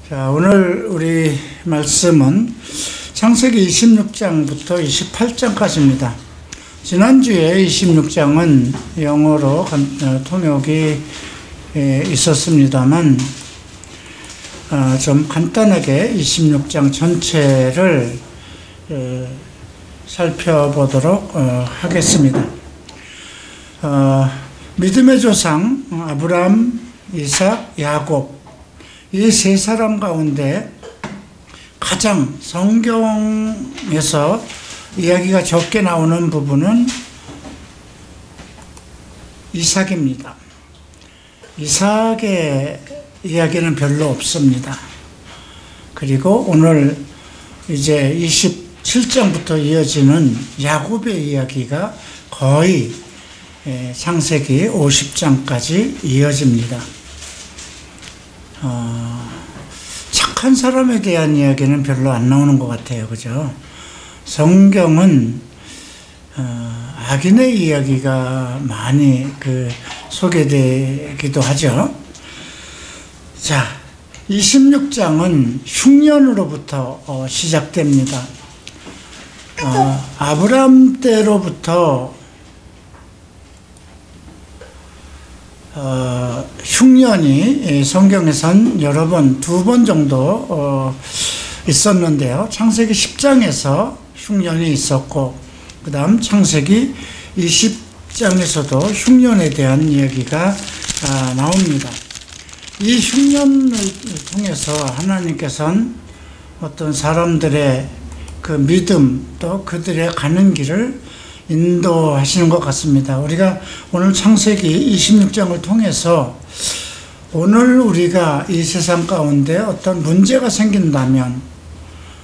자, 오늘 우리 말씀은 창세기 26장부터 28장까지입니다. 지난주에 26장은 영어로 통역이 있었습니다만 좀 간단하게 26장 전체를 살펴보도록 하겠습니다. 믿음의 조상 아브라함, 이삭, 야곱 이 세 사람 가운데 가장 성경에서 이야기가 적게 나오는 부분은 이삭입니다. 이삭의 이야기는 별로 없습니다. 그리고 오늘 이제 27장부터 이어지는 야곱의 이야기가 거의 창세기 50장까지 이어집니다. 착한 사람에 대한 이야기는 별로 안 나오는 것 같아요. 그죠? 성경은 악인의 이야기가 많이 소개되기도 하죠. 자, 26장은 흉년으로부터 시작됩니다. 아브라함 때로부터 흉년이 성경에선 여러 번, 2번 정도 있었는데요. 창세기 10장에서 흉년이 있었고, 그 다음 창세기 20장에서도 흉년에 대한 이야기가 나옵니다. 이 흉년을 통해서 하나님께서는 어떤 사람들의 그 믿음 또 그들의 가는 길을 인도하시는 것 같습니다. 우리가 오늘 창세기 26장을 통해서 오늘 우리가 이 세상 가운데 어떤 문제가 생긴다면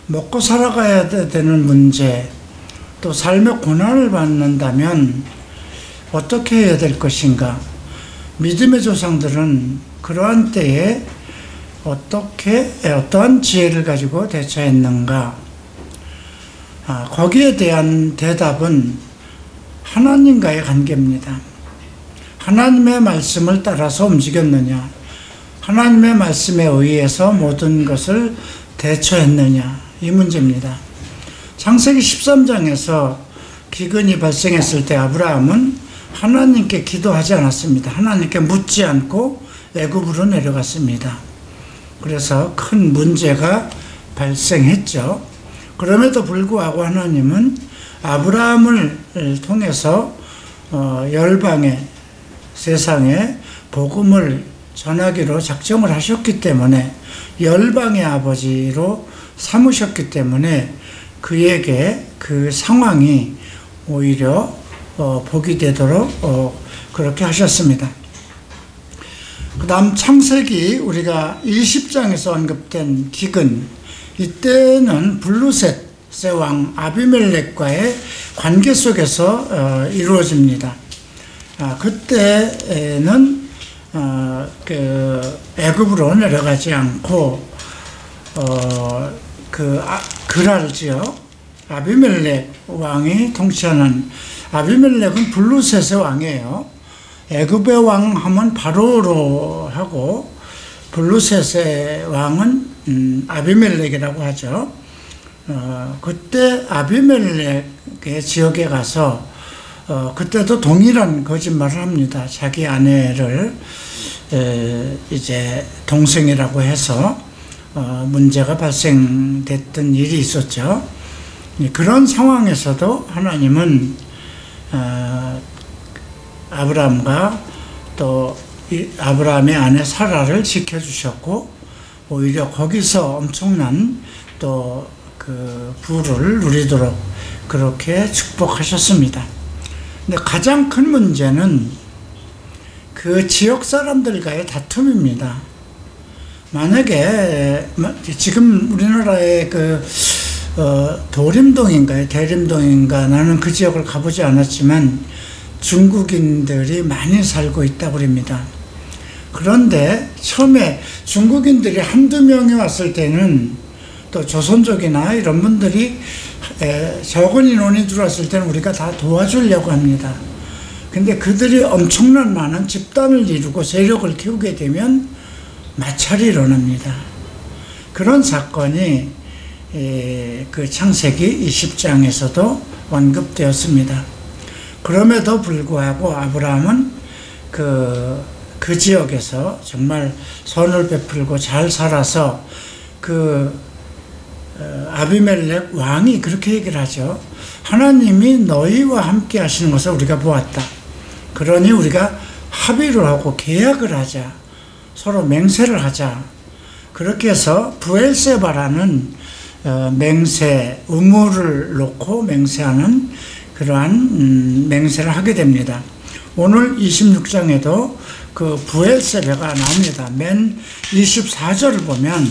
먹고 살아가야 되는 문제 또 삶의 고난을 받는다면 어떻게 해야 될 것인가, 믿음의 조상들은 그러한 때에 어떠한 지혜를 가지고 대처했는가, 거기에 대한 대답은 하나님과의 관계입니다. 하나님의 말씀을 따라서 움직였느냐, 하나님의 말씀에 의해서 모든 것을 대처했느냐, 이 문제입니다. 창세기 13장에서 기근이 발생했을 때 아브라함은 하나님께 기도하지 않았습니다. 하나님께 묻지 않고 애굽으로 내려갔습니다. 그래서 큰 문제가 발생했죠. 그럼에도 불구하고 하나님은 아브라함을 통해서 열방의 세상에 복음을 전하기로 작정을 하셨기 때문에, 열방의 아버지로 삼으셨기 때문에 그에게 그 상황이 오히려 복이 되도록 그렇게 하셨습니다. 그 다음 창세기 우리가 20장에서 언급된 기근, 이때는 블루셋의 왕 아비멜렉과의 관계 속에서 이루어집니다. 그때는 애굽으로 내려가지 않고 그랄지요, 아비멜렉 왕이 통치하는, 아비멜렉은 블루셋의 왕이에요. 애굽의 왕 하면 바로로 하고 블루셋의 왕은 아비멜렉이라고 하죠. 그때 아비멜렉의 지역에 가서 그때도 동일한 거짓말을 합니다. 자기 아내를 이제 동생이라고 해서 문제가 발생됐던 일이 있었죠. 그런 상황에서도 하나님은 아브라함과 또 아브라함의 아내 사라를 지켜주셨고, 오히려 거기서 엄청난 또 그 부를 누리도록 그렇게 축복하셨습니다. 근데 가장 큰 문제는 그 지역 사람들과의 다툼입니다. 만약에 지금 우리나라의 도림동인가요? 대림동인가? 나는 그 지역을 가보지 않았지만 중국인들이 많이 살고 있다고 합니다. 그런데 처음에 중국인들이 한두 명이 왔을 때는, 또 조선족이나 이런 분들이 적은 인원이 들어왔을 때는 우리가 다 도와주려고 합니다. 근데 그들이 엄청난 많은 집단을 이루고 세력을 키우게 되면 마찰이 일어납니다. 그런 사건이 그 창세기 20장에서도 언급되었습니다. 그럼에도 불구하고 아브라함은 그 지역에서 정말 선을 베풀고 잘 살아서 아비멜렉 왕이 그렇게 얘기를 하죠. 하나님이 너희와 함께 하시는 것을 우리가 보았다. 그러니 우리가 합의를 하고 계약을 하자. 서로 맹세를 하자. 그렇게 해서 브엘세바라는 맹세, 우물을 놓고 맹세하는 그러한 맹세를 하게 됩니다. 오늘 26장에도 그 브엘세바가 나옵니다. 맨 24절을 보면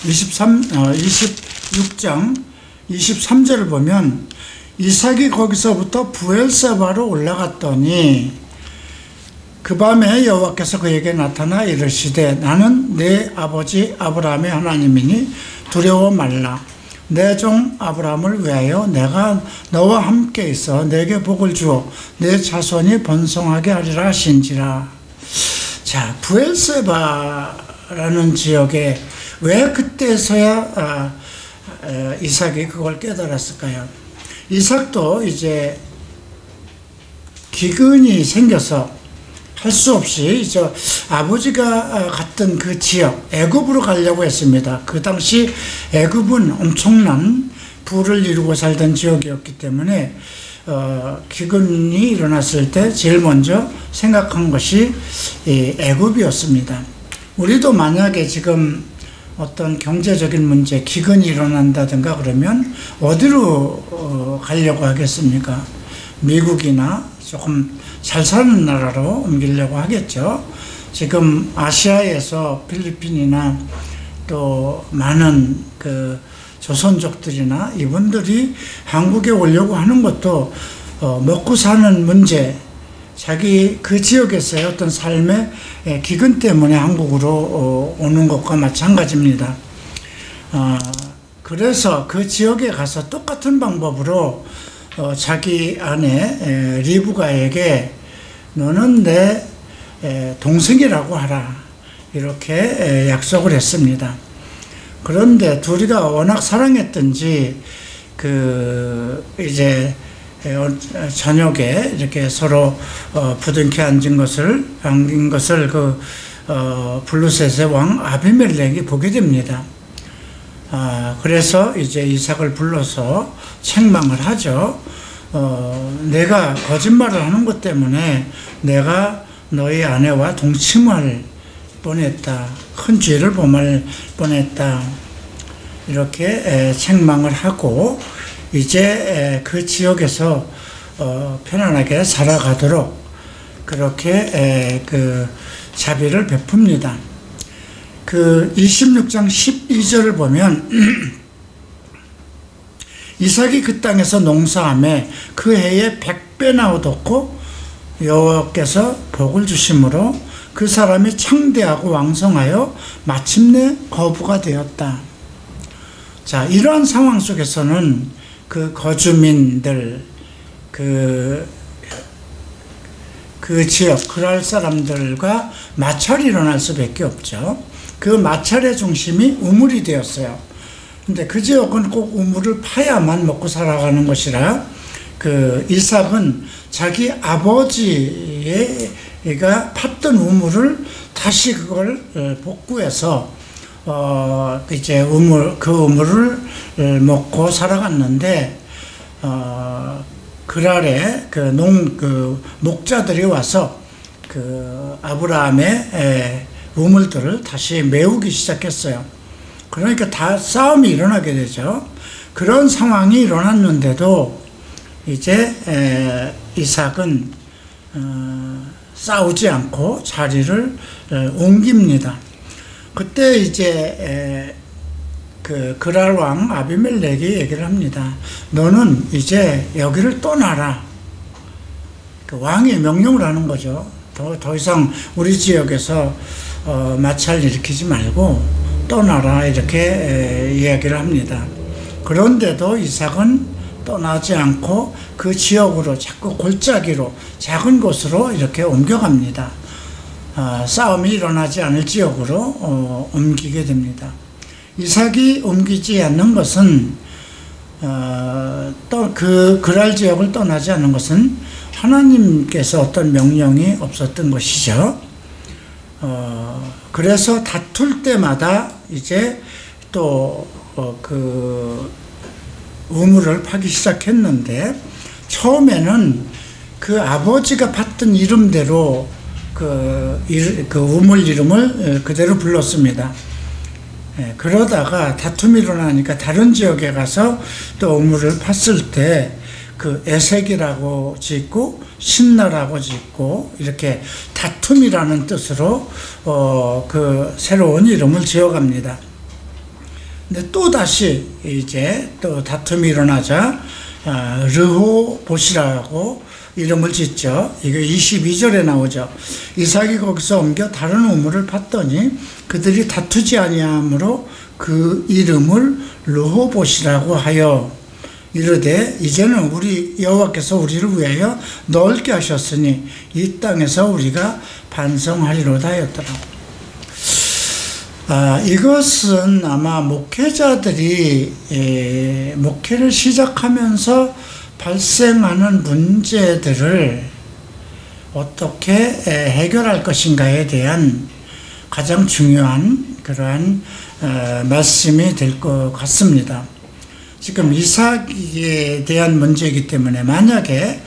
26장 23절을 보면 이삭이 거기서부터 브엘세바로 올라갔더니 그 밤에 여호와께서 그에게 나타나 이르시되 나는 내 아버지 아브라함의 하나님이니 두려워 말라. 내 종 아브라함을 위하여 내가 너와 함께 있어 내게 복을 주어 내 자손이 번성하게 하리라 하신지라. 자, 브엘세바라는 지역에 왜 그때서야 이삭이 그걸 깨달았을까요? 이삭도 이제 기근이 생겨서 할 수 없이 아버지가 갔던 그 지역 애굽으로 가려고 했습니다. 그 당시 애굽은 엄청난 부를 이루고 살던 지역이었기 때문에 기근이 일어났을 때 제일 먼저 생각한 것이 애굽이었습니다. 우리도 만약에 지금 어떤 경제적인 문제, 기근이 일어난다든가 그러면 어디로 가려고 하겠습니까? 미국이나 조금 잘 사는 나라로 옮기려고 하겠죠. 지금 아시아에서 필리핀이나 또 많은 그 조선족들이나 이분들이 한국에 오려고 하는 것도 먹고 사는 문제, 자기 그 지역에서의 어떤 삶의 기근 때문에 한국으로 오는 것과 마찬가지입니다. 그래서 그 지역에 가서 똑같은 방법으로 자기 아내 리브가에게 너는 내 동생이라고 하라 이렇게 약속을 했습니다. 그런데 둘이가 워낙 사랑했던지 이제 저녁에 이렇게 서로 부둥켜 앉은 것을 블루셋의 왕 아비멜렉이 보게 됩니다. 그래서 이제 이삭을 불러서 책망을 하죠. 내가 거짓말을 하는 것 때문에 내가 너희 아내와 동침할 뻔했다. 큰 죄를 범할 뻔했다. 이렇게 책망을 하고 이제 그 지역에서 편안하게 살아가도록 그렇게 그 자비를 베풉니다. 그 26장 12절을 보면 이삭이 그 땅에서 농사하며 그 해에 100배나 얻었고 여호와께서 복을 주심으로 그 사람이 창대하고 왕성하여 마침내 거부가 되었다. 자, 이러한 상황 속에서는 그 거주민들, 그 지역, 그랄 사람들과 마찰이 일어날 수밖에 없죠. 그 마찰의 중심이 우물이 되었어요. 근데 그 지역은 꼭 우물을 파야만 먹고 살아가는 것이라 그 이삭은 자기 아버지가 팠던 우물을 다시 그걸 복구해서 이제 그 우물을 먹고 살아갔는데 그날에 그 목자들이 와서 그 아브라함의 우물들을 다시 메우기 시작했어요. 그러니까 다 싸움이 일어나게 되죠. 그런 상황이 일어났는데도 이제 이삭은 싸우지 않고 자리를 옮깁니다. 그때 이제 그 그랄 왕 아비멜렉이 얘기를 합니다. 너는 이제 여기를 떠나라. 그 왕이 명령을 하는 거죠. 더 이상 우리 지역에서 마찰 일으키지 말고 떠나라 이렇게 이야기를 합니다. 그런데도 이삭은 떠나지 않고 그 지역으로 자꾸 골짜기로 작은 곳으로 이렇게 옮겨갑니다. 싸움이 일어나지 않을 지역으로 옮기게 됩니다. 이삭이 옮기지 않는 것은 또 그랄 지역을 떠나지 않는 것은 하나님께서 어떤 명령이 없었던 것이죠. 그래서 다툴 때마다 이제 또 그 우물을 파기 시작했는데, 처음에는 그 아버지가 팠던 이름대로 그 우물 이름을 그대로 불렀습니다. 그러다가 다툼이 일어나니까 다른 지역에 가서 또 우물을 팠을 때 그 에색이라고 짓고 신나라고 짓고 이렇게 다툼이라는 뜻으로 그 새로운 이름을 지어갑니다. 근데 또 다시 이제 또 다툼이 일어나자 르호봇이라고 이름을 짓죠. 이게 22절에 나오죠. 이삭이 거기서 옮겨 다른 우물을 팠더니 그들이 다투지 아니하므로 그 이름을 르호봇이라고 하여 이르되 이제는 우리 여호와께서 우리를 위하여 넓게 하셨으니 이 땅에서 우리가 반성하리로다 하였더라고. 이것은 아마 목회자들이 목회를 시작하면서 발생하는 문제들을 어떻게 해결할 것인가에 대한 가장 중요한 그러한 말씀이 될 것 같습니다. 지금 이삭에 대한 문제이기 때문에, 만약에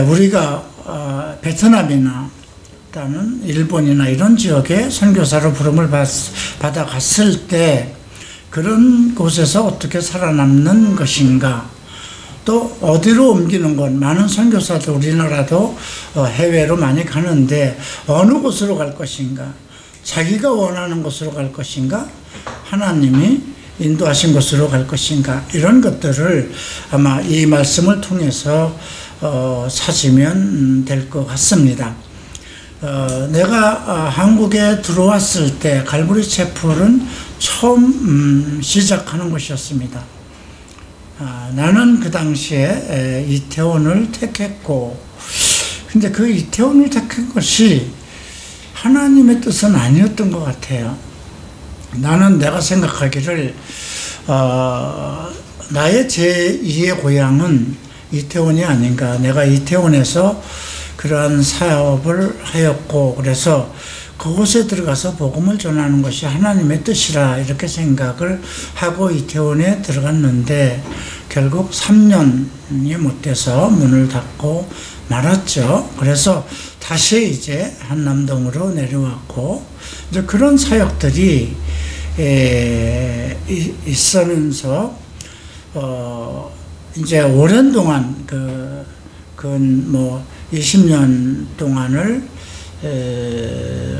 우리가 베트남이나 또는 일본이나 이런 지역에 선교사로 부름을 받아 갔을 때 그런 곳에서 어떻게 살아남는 것인가, 또 어디로 옮기는 것, 많은 선교사들 우리나라도 해외로 많이 가는데 어느 곳으로 갈 것인가, 자기가 원하는 곳으로 갈 것인가, 하나님이 인도하신 곳으로 갈 것인가, 이런 것들을 아마 이 말씀을 통해서 찾으면 될 것 같습니다. 내가 한국에 들어왔을 때 갈보리 채플은 처음 시작하는 곳이었습니다. 나는 그 당시에 이태원을 택했고, 근데 그 이태원을 택한 것이 하나님의 뜻은 아니었던 것 같아요. 나는 내가 생각하기를 나의 제2의 고향은 이태원이 아닌가, 내가 이태원에서 그러한 사업을 하였고 그래서 그곳에 들어가서 복음을 전하는 것이 하나님의 뜻이라 이렇게 생각을 하고 이태원에 들어갔는데 결국 3년이 못 돼서 문을 닫고 말았죠. 그래서 다시 이제 한남동으로 내려왔고, 이제 그런 사역들이 있으면서 이제 오랜 동안 뭐 20년 동안을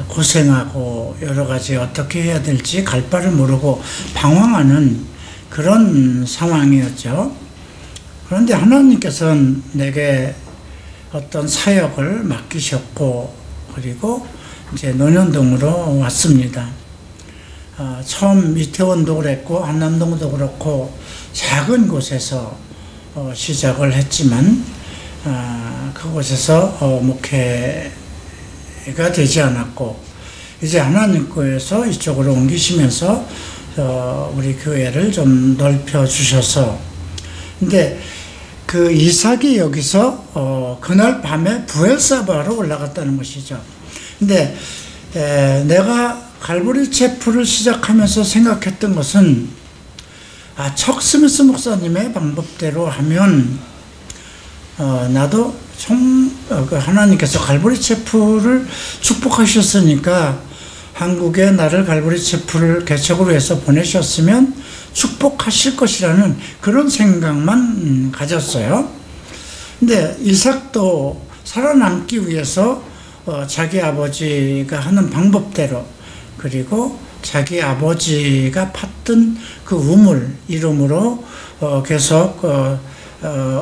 고생하고 여러 가지 어떻게 해야 될지 갈 바를 모르고 방황하는 그런 상황이었죠. 그런데 하나님께서는 내게 어떤 사역을 맡기셨고, 그리고 이제 논현동으로 왔습니다. 처음 이태원도 그랬고 한남동도 그렇고 작은 곳에서 시작을 했지만 그곳에서 목회가 되지 않았고, 이제 하나님께서 이쪽으로 옮기시면서 우리 교회를 좀 넓혀 주셔서, 근데 그 이삭이 여기서 그날 밤에 부엘사바로 올라갔다는 것이죠. 근데 내가 갈보리 채플을 시작하면서 생각했던 것은, 척 스미스 목사님의 방법대로 하면 나도 하나님께서 갈보리 채플을 축복하셨으니까 한국에 나를 갈보리 채플을 개척으로 해서 보내셨으면 축복하실 것이라는 그런 생각만 가졌어요. 근데 이삭도 살아남기 위해서 자기 아버지가 하는 방법대로, 그리고 자기 아버지가 팠던 그 우물 이름으로 계속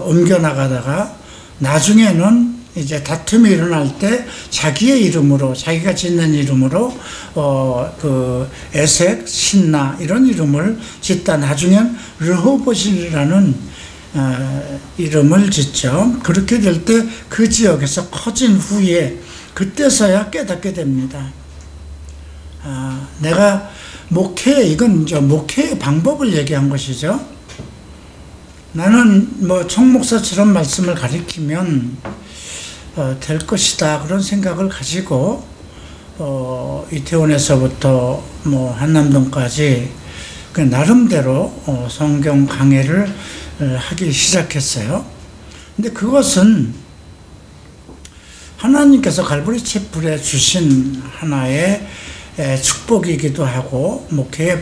옮겨나가다가 나중에는 이제 다툼이 일어날 때 자기의 이름으로, 자기가 짓는 이름으로 그 에색, 신나 이런 이름을 짓다 나중엔 르호봇이라는 이름을 짓죠. 그렇게 될 때 그 지역에서 커진 후에 그때서야 깨닫게 됩니다. 내가 이건 이제 목회의 방법을 얘기한 것이죠. 나는 뭐 총목사처럼 말씀을 가리키면 될 것이다, 그런 생각을 가지고 이태원에서부터 뭐 한남동까지 그 나름대로 성경 강해를 하기 시작했어요. 근데 그것은 하나님께서 갈보리 촛불에 주신 하나의 축복이기도 하고 목회의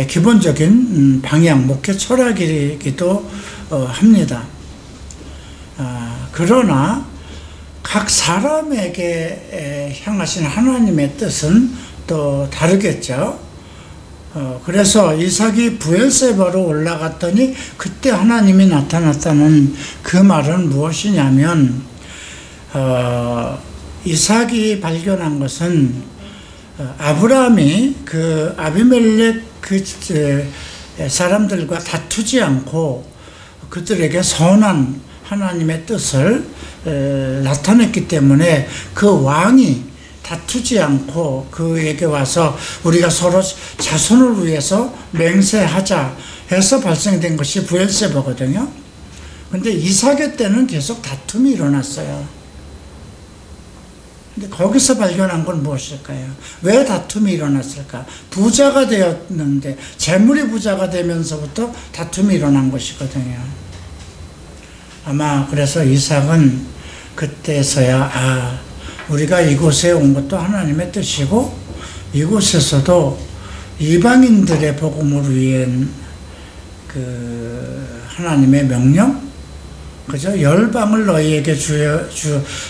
기본적인 방향, 목회 철학이기도 합니다. 그러나 각 사람에게 향하신 하나님의 뜻은 또 다르겠죠. 그래서 이삭이 브엘세바로 올라갔더니 그때 하나님이 나타났다는 그 말은 무엇이냐면, 이삭이 발견한 것은 아브라함이 그 아비멜렉 그 사람들과 다투지 않고 그들에게 선한 하나님의 뜻을 나타냈기 때문에 그 왕이 다투지 않고 그에게 와서 우리가 서로 자손을 위해서 맹세하자 해서 발생된 것이 브엘세바거든요. 근데 이삭의 때는 계속 다툼이 일어났어요. 근데 거기서 발견한 건 무엇일까요? 왜 다툼이 일어났을까? 부자가 되었는데, 재물이 부자가 되면서부터 다툼이 일어난 것이거든요. 아마 그래서 이삭은 그때서야 우리가 이곳에 온 것도 하나님의 뜻이고, 이곳에서도 이방인들의 복음을 위한 그 하나님의 명령, 그죠? 열방을 너희에게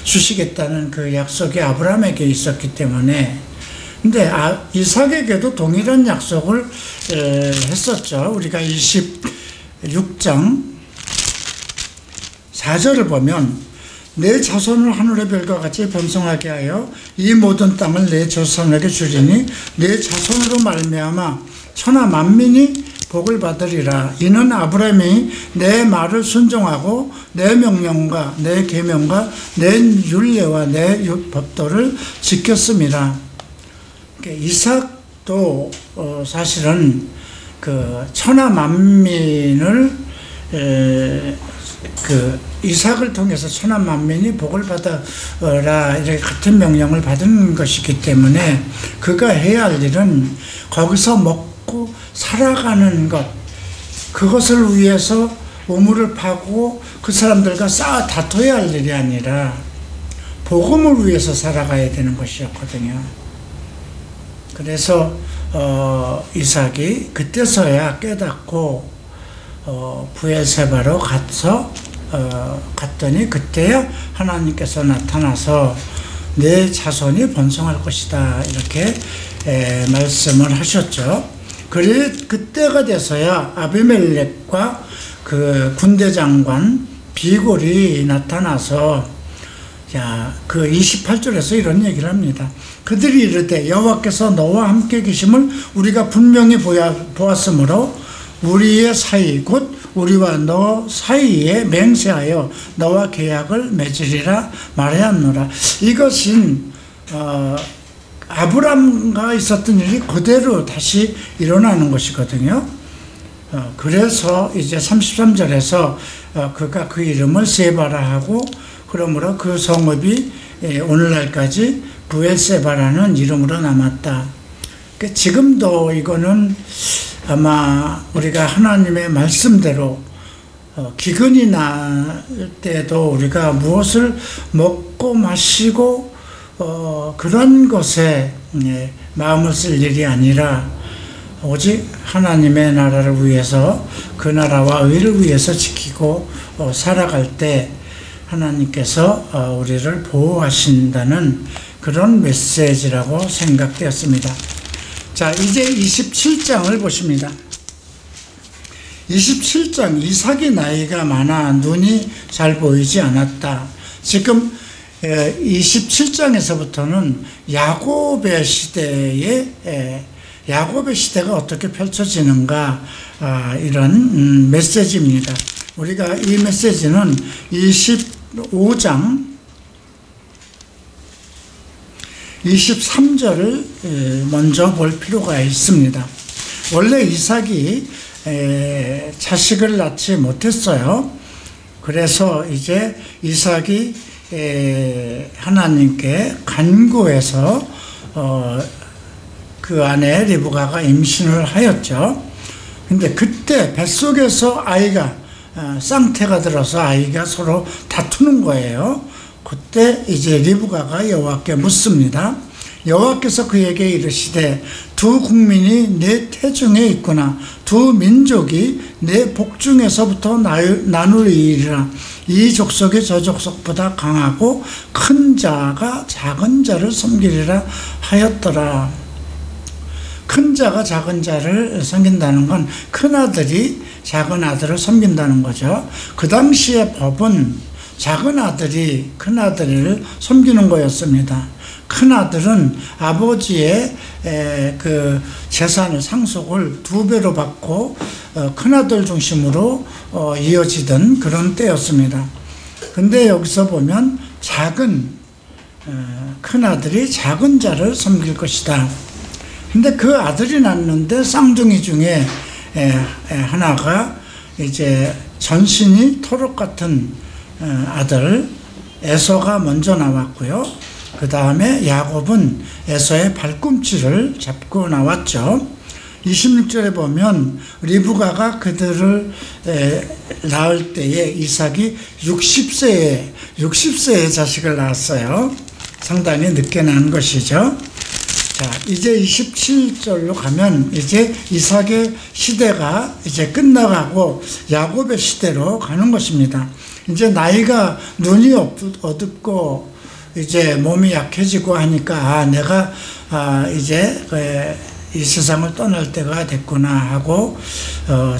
주시겠다는 그 약속이 아브라함에게 있었기 때문에. 근데 이삭에게도 동일한 약속을 했었죠. 우리가 26장 4절을 보면, 내 자손을 하늘의 별과 같이 번성하게 하여 이 모든 땅을 내 자손에게 주리니 내 자손으로 말미암아 천하 만민이 복을 받으리라. 이는 아브라함이 내 말을 순종하고 내 명령과 내 계명과 내 율례와 내 법도를 지켰습니다. 이삭도 사실은 그 천하 만민을 그 이삭을 통해서 천하 만민이 복을 받아라 이렇게 같은 명령을 받은 것이기 때문에 그가 해야 할 일은 거기서 먹고 살아가는 것, 그것을 위해서 우물을 파고 그 사람들과 다퉈야 할 일이 아니라 복음을 위해서 살아가야 되는 것이었거든요. 그래서 이삭이 그때서야 깨닫고 브엘세바로 갔더니 그때야 하나님께서 나타나서 내 자손이 번성할 것이다 이렇게 말씀을 하셨죠. 그때가 돼서야 아비멜렉과 그 군대 장관 비골이 나타나서 그 28절에서 이런 얘기를 합니다. 그들이 이르되 여호와께서 너와 함께 계심을 우리가 분명히 보았으므로 우리의 사이 곧 우리와 너 사이에 맹세하여 너와 계약을 맺으리라 말하였노라. 이것은 아브람과 있었던 일이 그대로 다시 일어나는 것이거든요. 그래서 이제 33절에서 그가 그 이름을 세바라 하고, 그러므로 그 성읍이 오늘날까지 브엘세바라는 이름으로 남았다. 지금도 이거는 아마 우리가 하나님의 말씀대로 기근이 날 때도 우리가 무엇을 먹고 마시고 그런 것에 마음을 쓸 일이 아니라 오직 하나님의 나라를 위해서, 그 나라와 의를 위해서 지키고 살아갈 때 하나님께서 우리를 보호하신다는 그런 메시지라고 생각되었습니다. 자, 이제 27장을 보십니다. 27장, 이삭이 나이가 많아 눈이 잘 보이지 않았다. 지금 27장에서부터는 야곱의 시대가 어떻게 펼쳐지는가, 이런 메시지입니다. 우리가 이 메시지는 25장 23절을 먼저 볼 필요가 있습니다. 원래 이삭이 자식을 낳지 못했어요. 그래서 이제 이삭이 하나님께 간구해서 그 아내 리브가가 임신을 하였죠. 근데 그때 뱃속에서 아이가 쌍태가 들어서 아이가 서로 다투는 거예요. 그때 이제 리브가가 여호와께 묻습니다. 여호와께서 그에게 이르시되 두 국민이 내 태중에 있구나. 두 민족이 내 복중에서부터 나누리이리라. 이 족속이 저 족속보다 강하고 큰 자가 작은 자를 섬기리라 하였더라. 큰 자가 작은 자를 섬긴다는 건 큰아들이 작은 아들을 섬긴다는 거죠. 그 당시의 법은 작은 아들이 큰아들을 섬기는 거였습니다. 큰아들은 아버지의 그 재산을 상속을 2배로 받고 큰아들 중심으로 이어지던 그런 때였습니다. 근데 여기서 보면 큰아들이 작은 자를 섬길 것이다. 근데 그 아들이 낳는데 쌍둥이 중에 하나가 이제 전신이 토록 같은 아들 에서가 먼저 나왔고요. 그 다음에 야곱은 에서의 발꿈치를 잡고 나왔죠. 26절에 보면 리브가가 그들을 낳을 때에 이삭이 60세에 자식을 낳았어요. 상당히 늦게 낳은 것이죠. 자, 이제 27절로 가면 이제 이삭의 시대가 이제 끝나가고 야곱의 시대로 가는 것입니다. 이제 나이가 눈이 어둡고 이제 몸이 약해지고 하니까 내가 이제 이 세상을 떠날 때가 됐구나 하고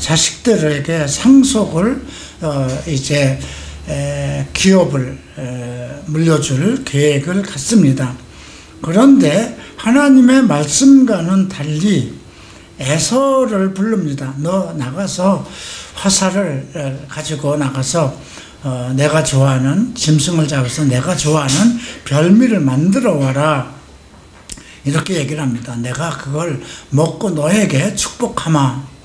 자식들에게 상속을 이제 기업을 물려줄 계획을 갖습니다. 그런데 하나님의 말씀과는 달리 에서를 부릅니다. 너 나가서 화살을 가지고 나가서 내가 좋아하는 짐승을 잡아서 내가 좋아하는 별미를 만들어 와라. 이렇게 얘기를 합니다. 내가 그걸 먹고 너에게 축복하마.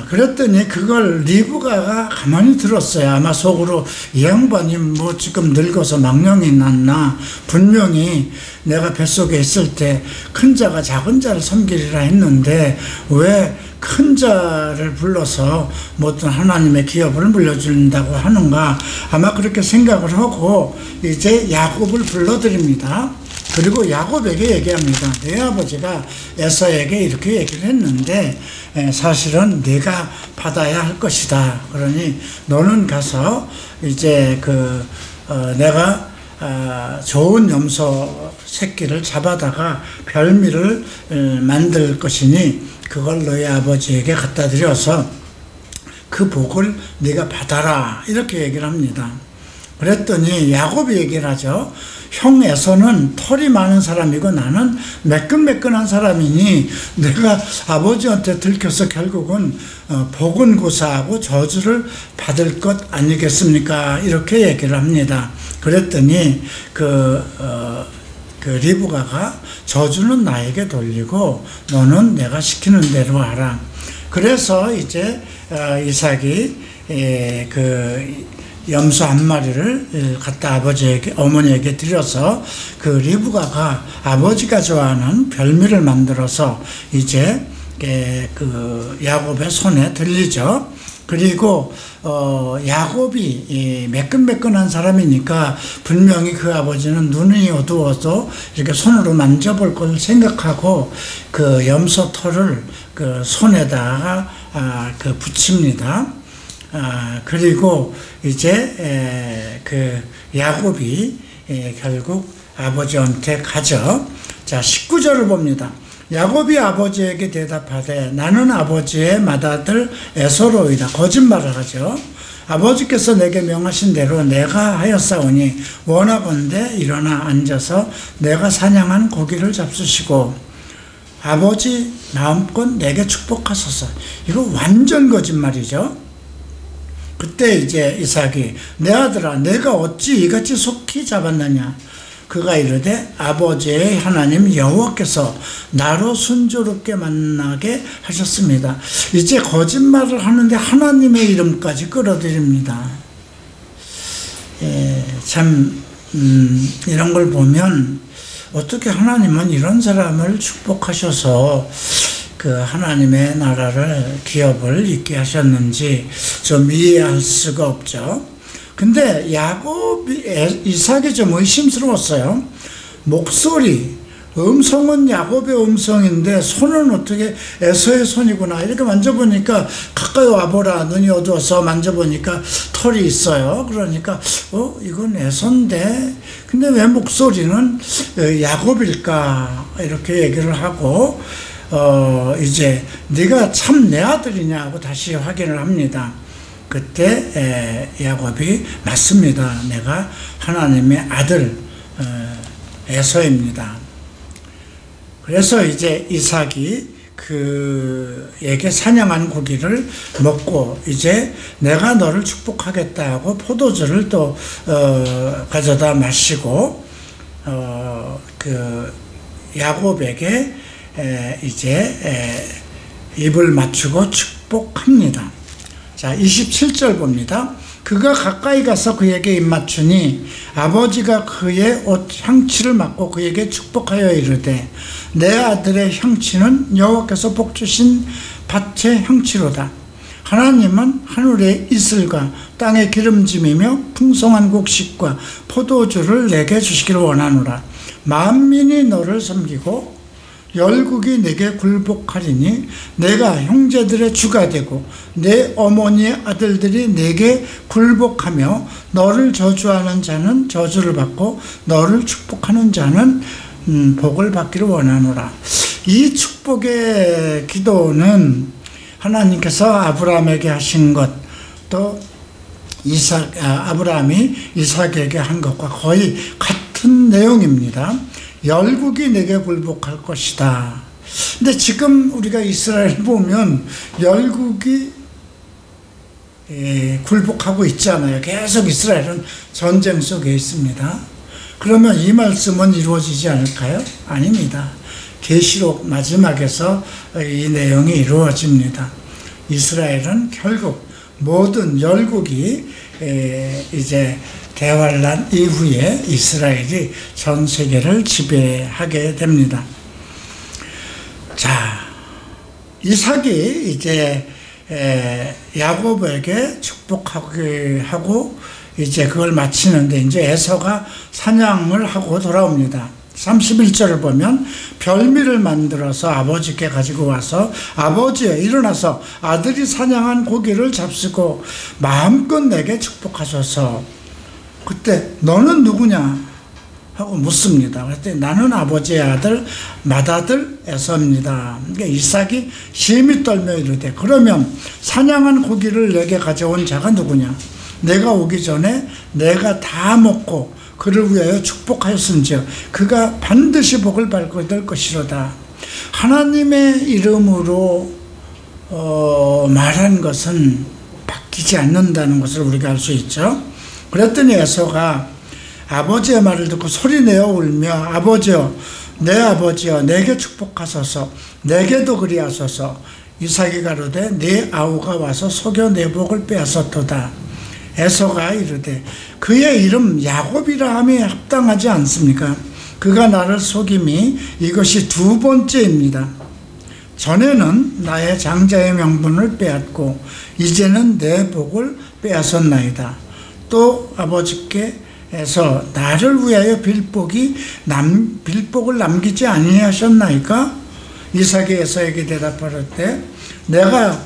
그랬더니 그걸 리브가가 가만히 들었어요. 아마 속으로 이 양반이 뭐 지금 늙어서 망령이 났나. 분명히 내가 뱃속에 있을 때 큰 자가 작은 자를 섬기리라 했는데 왜 큰 자를 불러서 어떤 하나님의 기업을 물려준다고 하는가. 아마 그렇게 생각을 하고 이제 야곱을 불러드립니다. 그리고 야곱에게 얘기합니다. 내 아버지가 에서에게 이렇게 얘기를 했는데 사실은 네가 받아야 할 것이다. 그러니 너는 가서 이제 내가 좋은 염소 새끼를 잡아다가 별미를 만들 것이니 그걸 너희 아버지에게 갖다 드려서 그 복을 네가 받아라. 이렇게 얘기를 합니다. 그랬더니 야곱이 얘기를 하죠. 형 에서는 털이 많은 사람이고 나는 매끈매끈한 사람이니 내가 아버지한테 들켜서 결국은 복은 고사하고 저주를 받을 것 아니겠습니까? 이렇게 얘기를 합니다. 그랬더니 그 리브가가 저주는 나에게 돌리고 너는 내가 시키는 대로 하라. 그래서 이제 이삭이 염소 한 마리를 갖다 어머니에게 드려서 그 리브가가 아버지가 좋아하는 별미를 만들어서 이제 그 야곱의 손에 들리죠. 그리고 야곱이 매끈매끈한 사람이니까 분명히 그 아버지는 눈이 어두워서 이렇게 손으로 만져볼 걸 생각하고 그 염소 털을 그 손에다가 붙입니다. 그리고 이제 그 야곱이 결국 아버지한테 가죠. 자, 19절을 봅니다. 야곱이 아버지에게 대답하되 나는 아버지의 맏아들 에서로이다. 거짓말을 하죠. 아버지께서 내게 명하신 대로 내가 하였사오니 원하건대 일어나 앉아서 내가 사냥한 고기를 잡수시고 아버지 마음껏 내게 축복하소서. 이거 완전 거짓말이죠. 그때 이제 이삭이 내 아들아 내가 어찌 이같이 속히 잡았느냐. 그가 이르되 아버지의 하나님 여호와께서 나로 순조롭게 만나게 하셨습니다. 이제 거짓말을 하는데 하나님의 이름까지 끌어들입니다. 참 이런 걸 보면 어떻게 하나님은 이런 사람을 축복하셔서 그 하나님의 나라를 기업을 있게 하셨는지 좀 이해할 수가 없죠. 근데 이삭이 좀 의심스러웠어요. 목소리, 음성은 야곱의 음성인데 손은 어떻게 에서의 손이구나. 이렇게 만져보니까 가까이 와보라. 눈이 어두워서 만져보니까 털이 있어요. 그러니까 이건 에서인데 근데 왜 목소리는 야곱일까 이렇게 얘기를 하고 이제 네가 참 내 아들이냐고 다시 확인을 합니다. 그때 야곱이 맞습니다. 내가 하나님의 아들 에서입니다. 그래서 이제 이삭이 그에게 사냥한 고기를 먹고 이제 내가 너를 축복하겠다 하고 포도주를 또 가져다 마시고 그 야곱에게 이제 입을 맞추고 축복합니다. 자, 27절 봅니다. 그가 가까이 가서 그에게 입맞추니 아버지가 그의 옷 향치를 맡고 그에게 축복하여 이르되 내 아들의 향치는 여호와께서 복주신 밭의 향치로다. 하나님은 하늘의 이슬과 땅의 기름짐이며 풍성한 곡식과 포도주를 내게 주시기를 원하노라. 만민이 너를 섬기고 열국이 내게 굴복하리니 내가 형제들의 주가 되고 내 어머니의 아들들이 내게 굴복하며 너를 저주하는 자는 저주를 받고 너를 축복하는 자는 복을 받기를 원하노라. 이 축복의 기도는 하나님께서 아브라함에게 하신 것, 또 아브라함이 이삭에게 한 것과 거의 같은 내용입니다. 열국이 내게 굴복할 것이다. 근데 지금 우리가 이스라엘 보면 열국이 굴복하고 있잖아요. 계속 이스라엘은 전쟁 속에 있습니다. 그러면 이 말씀은 이루어지지 않을까요? 아닙니다. 계시록 마지막에서 이 내용이 이루어집니다. 이스라엘은 결국 모든 열국이 이제 대환란 이후에 이스라엘이 전 세계를 지배하게 됩니다. 자, 이삭이 이제 야곱에게 축복하고 이제 그걸 마치는데 이제 에서가 사냥을 하고 돌아옵니다. 31절을 보면 별미를 만들어서 아버지께 가지고 와서 아버지여 일어나서 아들이 사냥한 고기를 잡수고 마음껏 내게 축복하소서. 그때 너는 누구냐 하고 묻습니다. 그랬더니 나는 아버지의 아들 맏아들 에서입니다. 그러니까 이삭이 심히 떨며 이르되 그러면 사냥한 고기를 내게 가져온 자가 누구냐? 내가 오기 전에 내가 다 먹고 그를 위하여 축복하였은즉 그가 반드시 복을 받을 것이로다. 하나님의 이름으로 말한 것은 바뀌지 않는다는 것을 우리가 알 수 있죠. 그랬더니 에서가 아버지의 말을 듣고 소리내어 울며 아버지여 내 아버지여 내게 축복하소서 내게도 그리하소서. 이삭이 가로되 네 아우가 와서 속여 내 복을 빼앗았도다. 에서가 이르되 그의 이름 야곱이라 함이 합당하지 않습니까? 그가 나를 속임이 이것이 두 번째입니다. 전에는 나의 장자의 명분을 빼앗고 이제는 내 복을 빼앗았나이다. 또 아버지께서 나를 위하여 빌복을 남기지 아니하셨나이까? 이삭이 에서에게 대답하였되 내가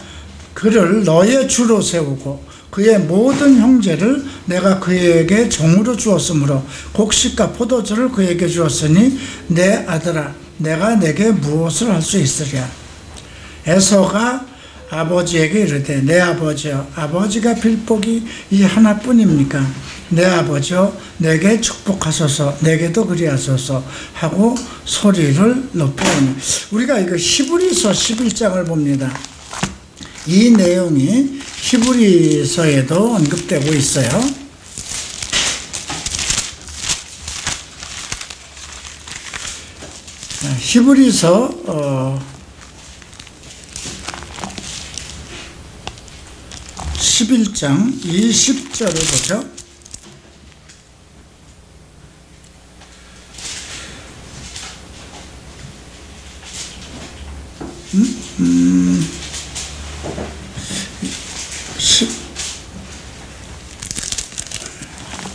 그를 너의 주로 세우고 그의 모든 형제를 내가 그에게 종으로 주었으므로 곡식과 포도주를 그에게 주었으니 내 아들아 내가 내게 무엇을 할 수 있으랴. 에서가 아버지에게 이르되 내 아버지여 아버지가 빌복이 이 하나뿐입니까? 내 아버지여 내게 축복하소서 내게도 그리하소서 하고 소리를 높여오니 우리가 이거 히브리서 11장을 봅니다. 이 내용이 히브리서에도 언급되고 있어요. 히브리서 11장 20절을 보죠. 음,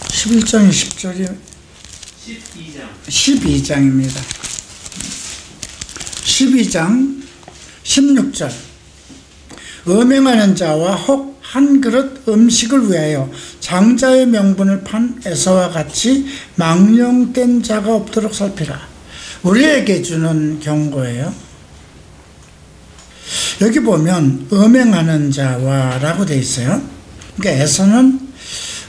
11장이 10절이 12장입니다. 12장 16절 음행하는 자와 혹 한 그릇 음식을 위하여 장자의 명분을 판 에서와 같이 망령된 자가 없도록 살피라. 우리에게 주는 경고예요. 여기 보면 음행하는 자와 라고 되어 있어요. 그러니까 에서는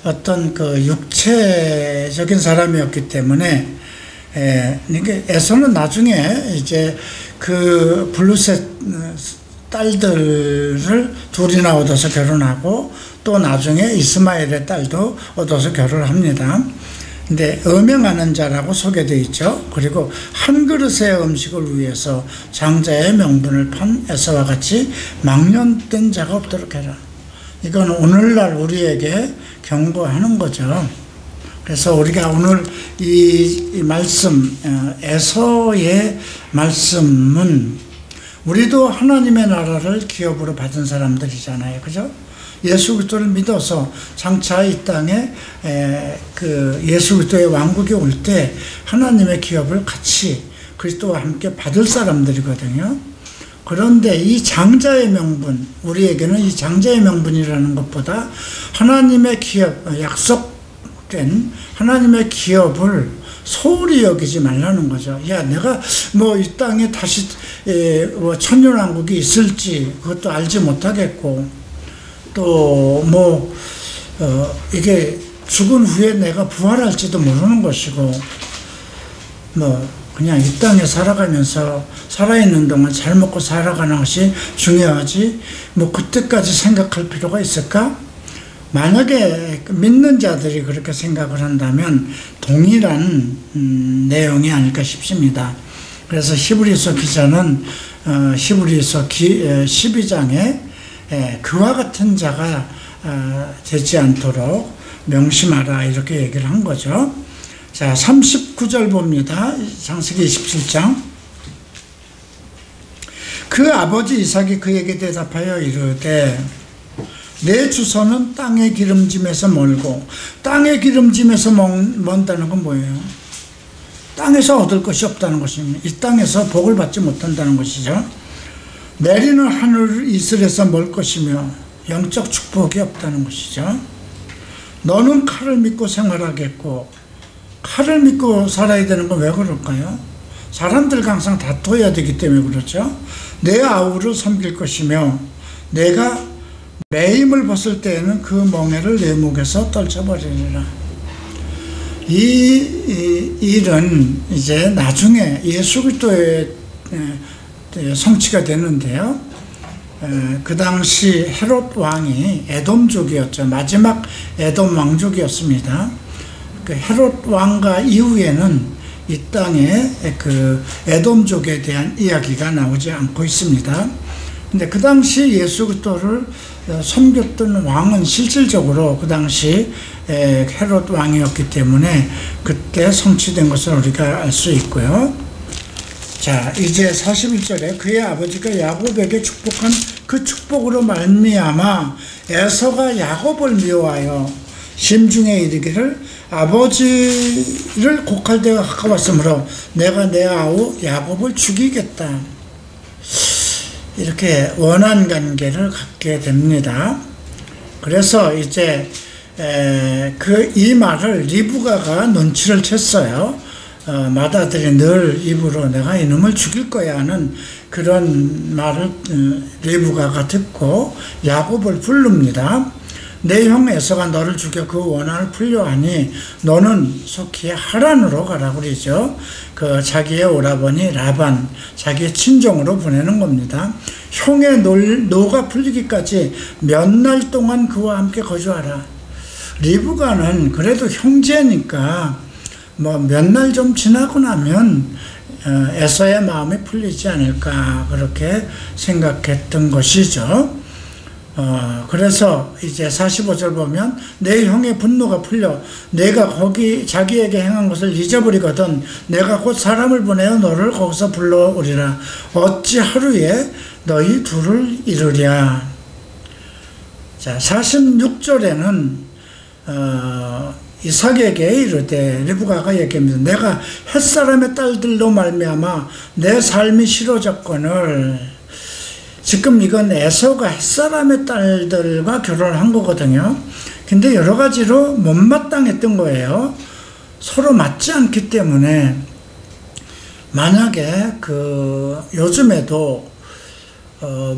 어떤 그 육체적인 사람이었기 때문에 에서는 나중에 이제 그 블루셋 딸들을 둘이나 얻어서 결혼하고 또 나중에 이스마엘의 딸도 얻어서 결혼을 합니다. 근데 음행하는 자라고 소개되어 있죠. 그리고 한 그릇의 음식을 위해서 장자의 명분을 판 에서와 같이 망령된 자가 없도록 해라. 이건 오늘날 우리에게 경고하는 거죠. 그래서 우리가 오늘 이 말씀, 에서의 말씀은 우리도 하나님의 나라를 기업으로 받은 사람들이잖아요. 그죠? 예수 그리스도를 믿어서 장차 이 땅에 그 예수 그리스도의 왕국이 올 때 하나님의 기업을 같이 그리스도와 함께 받을 사람들이거든요. 그런데 이 장자의 명분, 우리에게는 이 장자의 명분이라는 것보다 하나님의 기업, 약속된 하나님의 기업을 소홀히 여기지 말라는 거죠. 야, 내가 뭐 이 땅에 다시 천년왕국이 있을지 그것도 알지 못하겠고, 또 뭐 이게 죽은 후에 내가 부활할지도 모르는 것이고, 뭐 그냥 이 땅에 살아가면서 살아있는 동안 잘 먹고 살아가는 것이 중요하지 뭐 그때까지 생각할 필요가 있을까? 만약에 믿는 자들이 그렇게 생각을 한다면 동일한 내용이 아닐까 싶습니다. 그래서 히브리서 기자는 히브리서 12장에 그와 같은 자가 되지 않도록 명심하라 이렇게 얘기를 한 거죠. 자, 39절 봅니다. 창세기 27장. 그 아버지 이삭이 그에게 대답하여 이르되 내 주소는 땅의 기름짐에서 멀고, 땅의 기름짐에서 먼다는 건 뭐예요? 땅에서 얻을 것이 없다는 것입니다. 이 땅에서 복을 받지 못한다는 것이죠. 내리는 하늘 이슬에서 멀 것이며 영적 축복이 없다는 것이죠. 너는 칼을 믿고 생활하겠고, 칼을 믿고 살아야 되는 건 왜 그럴까요? 사람들과 항상 다퉈야 되기 때문에 그렇죠. 내 아우를 섬길 것이며 내가 매임을 벗을 때에는 그 멍에를 내 목에서 떨쳐버리리라. 이 일은 이제 나중에 예수 그리스도의 성취가 되는데요. 그 당시 헤롯 왕이 에돔족이었죠. 마지막 에돔 왕족이었습니다. 그 헤롯 왕과 이후에는 이 땅에 그 에돔족에 대한 이야기가 나오지 않고 있습니다. 근데 그 당시 예수 그리스도를 섬겼던 왕은 실질적으로 그 당시 헤롯 왕이었기 때문에 그때 성취된 것을 우리가 알 수 있고요. 자, 이제 41절에 그의 아버지가 야곱에게 축복한 그 축복으로 말미암아 에서가 야곱을 미워하여 심중에 이르기를 아버지를 곡할 때가 가까웠으므로 내가 내 아우 야곱을 죽이겠다. 이렇게 원한 관계를 갖게 됩니다. 그래서 이제 이 말을 리브가가 눈치를 챘어요. 맏아들이 늘 입으로 내가 이놈을 죽일 거야 하는 그런 말을 리브가가 듣고 야곱을 부릅니다. 내 형 에서가 너를 죽여 그 원한을 풀려하니 너는 속히 하란으로 가라고 그러죠. 그 자기의 오라버니 라반, 자기의 친정으로 보내는 겁니다. 형의 노가 풀리기까지 몇 날 동안 그와 함께 거주하라. 리브가는 그래도 형제니까 뭐 몇 날 좀 지나고 나면 에서의 마음이 풀리지 않을까 그렇게 생각했던 것이죠. 그래서 이제 45절 보면 내 형의 분노가 풀려 내가 거기 자기에게 행한 것을 잊어버리거든 내가 곧 사람을 보내어 너를 거기서 불러오리라. 어찌 하루에 너희 둘을 이루랴. 자, 46절에는 이삭에게 이르되 리브가가 얘기합니다. 내가 햇사람의 딸들로 말미암아 내 삶이 싫어졌거늘. 지금 이건 에서가 햇사람의 딸들과 결혼을 한 거거든요. 근데 여러 가지로 못마땅했던 거예요. 서로 맞지 않기 때문에. 만약에 요즘에도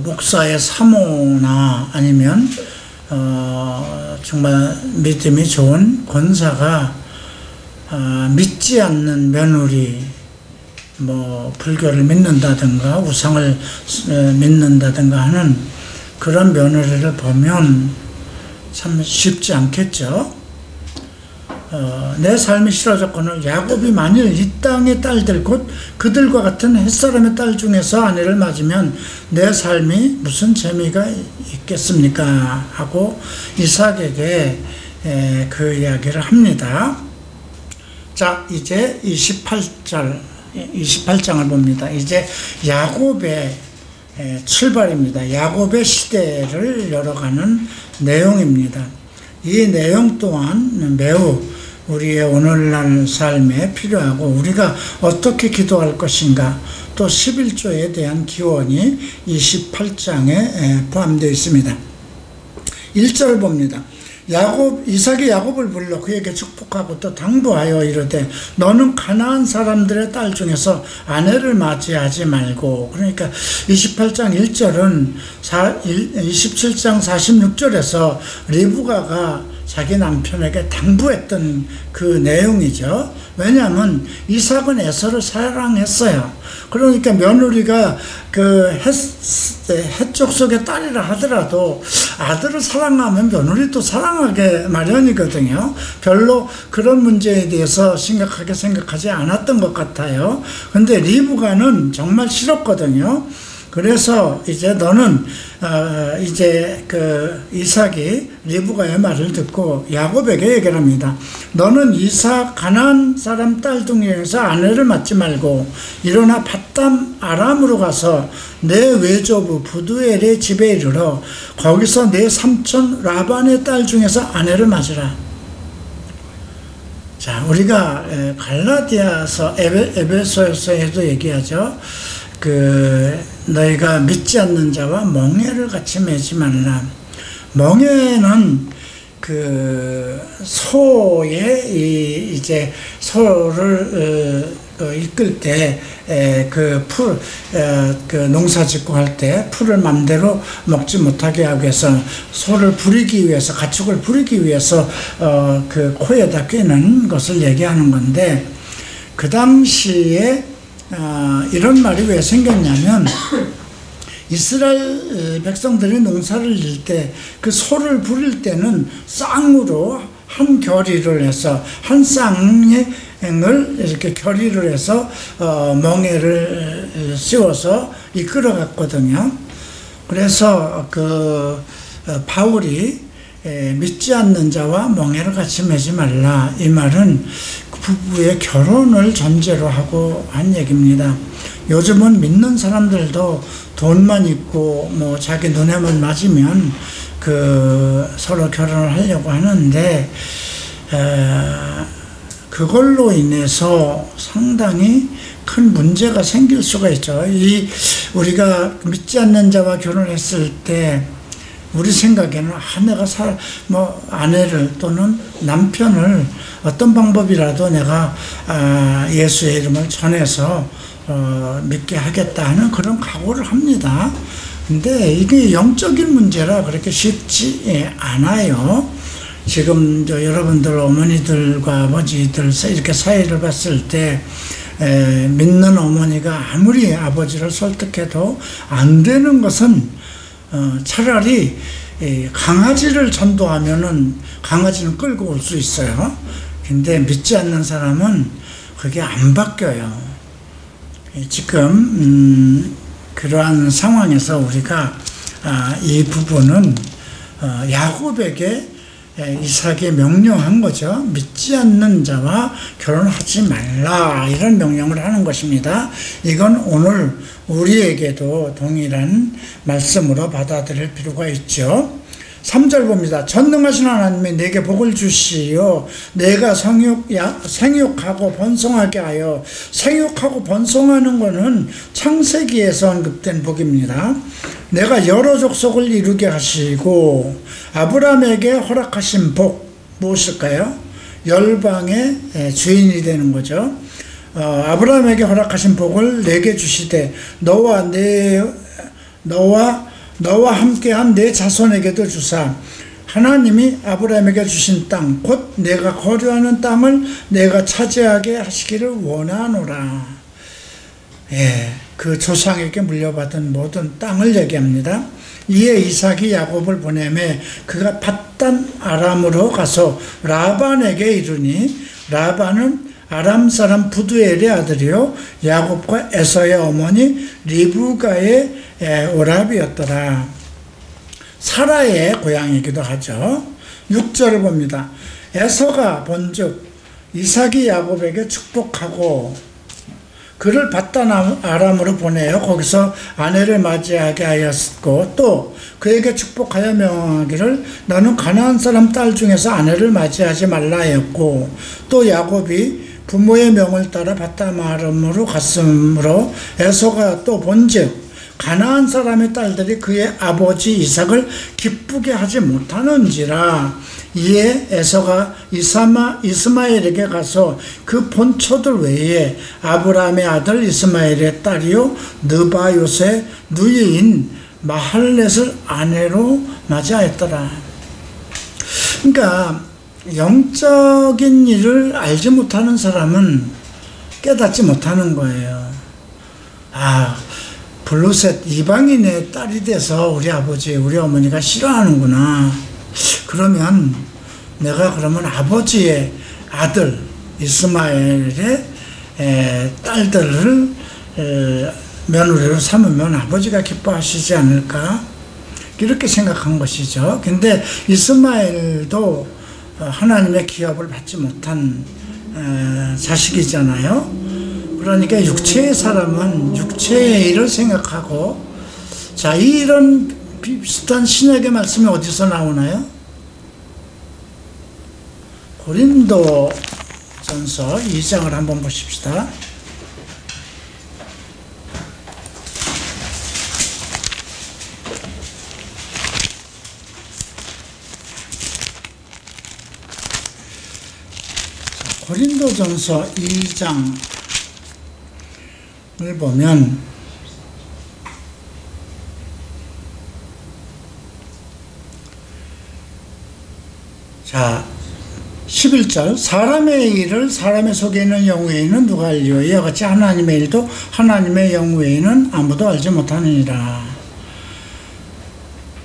목사의 사모나 아니면 정말 믿음이 좋은 권사가 믿지 않는 며느리, 불교를 믿는다든가 우상을 믿는다든가 하는 그런 며느리를 보면 참 쉽지 않겠죠. 내 삶이 싫어졌거늘 야곱이 만일 이 땅의 딸들 곧 그들과 같은 햇사람의 딸 중에서 아내를 맞으면 내 삶이 무슨 재미가 있겠습니까? 하고 이삭에게 그 이야기를 합니다. 자, 이제 28장을 봅니다. 이제 야곱의 출발입니다. 야곱의 시대를 열어가는 내용입니다. 이 내용 또한 매우 우리의 오늘날 삶에 필요하고 우리가 어떻게 기도할 것인가 또 11조에 대한 기원이 28장에 포함되어 있습니다. 1절 봅니다. 이삭이 야곱을 불러 그에게 축복하고 또 당부하여 이르되 너는 가나안 사람들의 딸 중에서 아내를 맞이하지 말고. 그러니까 28장 1절은 27장 46절에서 리브가가 자기 남편에게 당부했던 그 내용이죠. 왜냐하면 이삭은 에서를 사랑했어요. 그러니까 며느리가 해쪽 속의 딸이라 하더라도 아들을 사랑하면 며느리도 사랑하게 마련이거든요. 별로 그런 문제에 대해서 심각하게 생각하지 않았던 것 같아요. 근데 리브가는 정말 싫었거든요. 그래서 이제 너는 이제 이삭이 리브가의 말을 듣고 야곱에게 얘기를 합니다. 너는 이삭 가나안 사람 딸 중에서 아내를 맞지 말고 일어나 밧담 아람으로 가서 내 외조부 부두엘의 집에 이르러 거기서 내 삼촌 라반의 딸 중에서 아내를 맞으라. 자, 우리가 갈라디아서 에베소서에도 얘기하죠. 너희가 믿지 않는 자와 멍에를 같이 매지 말라. 멍에는 소의 이제 소를 이끌 때 농사 짓고 할 때 풀을 맘대로 먹지 못하게 하기 위해서 소를 부리기 위해서 가축을 부리기 위해서 코에다 꿰는 것을 얘기하는 건데 그 당시에 이런 말이 왜 생겼냐면 이스라엘 백성들이 농사를 질 때 그 소를 부릴 때는 쌍으로 한 겨리를 해서 한 쌍을 이렇게 겨리를 해서 멍에를 씌워서 이끌어 갔거든요. 그래서 바울이 믿지 않는 자와 멍에를 같이 매지 말라, 이 말은 부부의 결혼을 전제로 하고 한 얘기입니다. 요즘은 믿는 사람들도 돈만 있고 자기 눈에만 맞으면 서로 결혼을 하려고 하는데 그걸로 인해서 상당히 큰 문제가 생길 수가 있죠. 우리가 믿지 않는 자와 결혼했을 때 우리 생각에는 내가 아내를 또는 남편을 어떤 방법이라도 내가 예수의 이름을 전해서 믿게 하겠다 하는 그런 각오를 합니다. 근데 이게 영적인 문제라 그렇게 쉽지 않아요. 지금 여러분들 어머니들과 아버지들 이렇게 사이를 봤을 때 믿는 어머니가 아무리 아버지를 설득해도 안 되는 것은 차라리 강아지를 전도하면은 강아지는 끌고 올 수 있어요. 근데 믿지 않는 사람은 그게 안 바뀌어요. 지금 그러한 상황에서 우리가 이 부분은 야곱에게 이삭이 명령한 거죠. 믿지 않는 자와 결혼하지 말라, 이런 명령을 하는 것입니다. 이건 오늘 우리에게도 동일한 말씀으로 받아들일 필요가 있죠. 3절 봅니다. 전능하신 하나님이 내게 복을 주시어 내가 생육하고 번성하게 하여, 생육하고 번성하는 것은 창세기에서 언급된 복입니다. 내가 여러 족속을 이루게 하시고, 아브라함에게 허락하신 복 무엇일까요? 열방의 주인이 되는 거죠. 아브라함에게 허락하신 복을 내게 주시되 너와 함께한 내 자손에게도 주사, 하나님이 아브라함에게 주신 땅, 곧 내가 거류하는 땅을 내가 차지하게 하시기를 원하노라. 그 조상에게 물려받은 모든 땅을 얘기합니다. 이에 이삭이 야곱을 보내매 그가 밧단 아람으로 가서 라반에게 이르니, 라반은 아람 사람 부두엘의 아들이요 야곱과 에서의 어머니 리브가의 오라비였더라. 사라의 고향이기도 하죠. 6절을 봅니다. 에서가 본즉 이삭이 야곱에게 축복하고 그를 밧단 아람으로 보내어 거기서 아내를 맞이하게 하였고, 또 그에게 축복하여 명하기를 너는 가나안 사람 딸 중에서 아내를 맞이하지 말라 하였고, 또 야곱이 부모의 명을 따라 밧단 아람으로 갔으므로 에서가 또 본즉 가나안 사람의 딸들이 그의 아버지 이삭을 기쁘게 하지 못하는지라. 이에 에서가 이스마엘에게 가서 그 본처들 외에 아브라함의 아들 이스마엘의 딸이요 느바요의 누이인 마할렛을 아내로 맞이하였더라. 그러니까 영적인 일을 알지 못하는 사람은 깨닫지 못하는 거예요. 블루셋 이방인의 딸이 돼서 우리 아버지 우리 어머니가 싫어하는구나. 그러면 내가 그러면 아버지의 아들 이스마엘의 딸들을 며느리로 삼으면 아버지가 기뻐하시지 않을까, 이렇게 생각한 것이죠. 근데 이스마엘도 하나님의 기업을 받지 못한 자식이잖아요. 그러니까 육체의 사람은 육체의 일을 생각하고, 자, 이런 비슷한 신약의 말씀이 어디서 나오나요? 고린도전서 2장을 한번 보십시다. 고린도전서 2장을 보면 자 11절, 사람의 일을 사람의 속에 있는 영 외에는 누가 알리요? 이와 같이 하나님의 일도 하나님의 영 외에는 아무도 알지 못하느니라.